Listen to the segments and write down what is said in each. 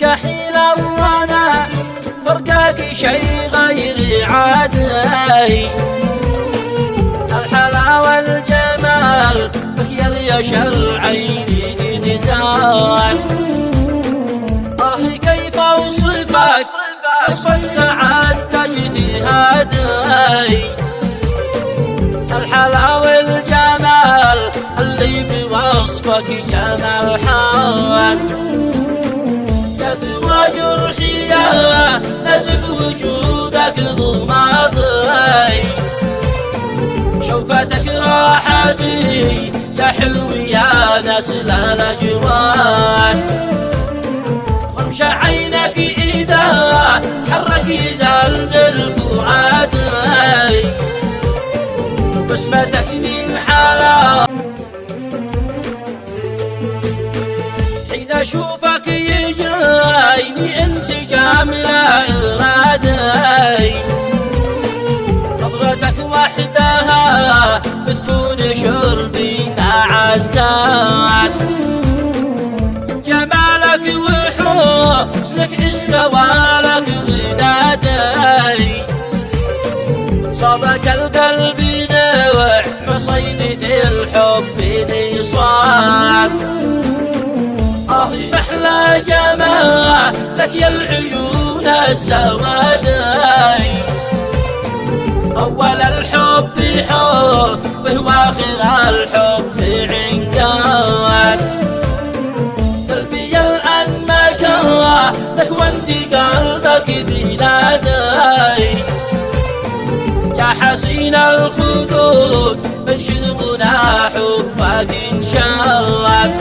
لك حين الرنا فرقك شي غير عادي، الحلا والجمال بك يريش العين نزال. كيف اوصفك وصفك عدت اجتهادي، الحلا والجمال اللي بوصفك جمال حال. يدوى جرحي نزف وجودك ضماطي، شوفتك راحتي يا حلو يا نسل الاجوان. رمش عينك اذا تحرك يزلزل فؤادي، بسمتك من حلا حين اشوفك يجيني انسجام لا ارادي. نظرتك وحدها بتكون شربي عزات، جمالك وحسنك استوالك ودادي. صابك القلب نوع مصيدة الحب ذي صاد، محلى جمالك يا العيون السوادي. أول الحب حب وآخر الحب عنقاد، قلبي الآن مكانك وانت قلبك بلادي. يا حسين الخدود بنشد غنى حبك انشاد.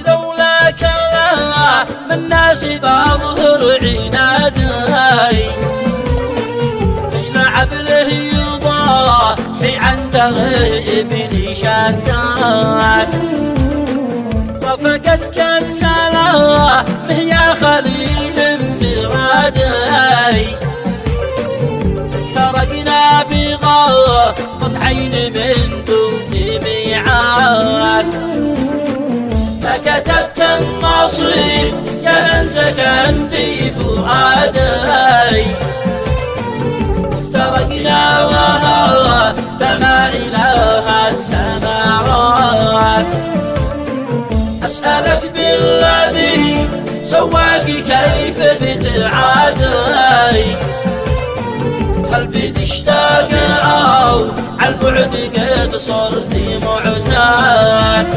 لولاك من ناس بظهر عنادي، بين عبله يضاحي عند ابن شداد. وفقدك السلام يا خليل انفرادي، افترقنا بغمض عين من دون ميعاد. فكتبت النصيب يا من سكن في فؤادي، افترقنا وها فما إله السماوات. أسألك بالذي سواك كيف بتعادي، هل بتشتاق أو عالبعد قد صرت معتاد.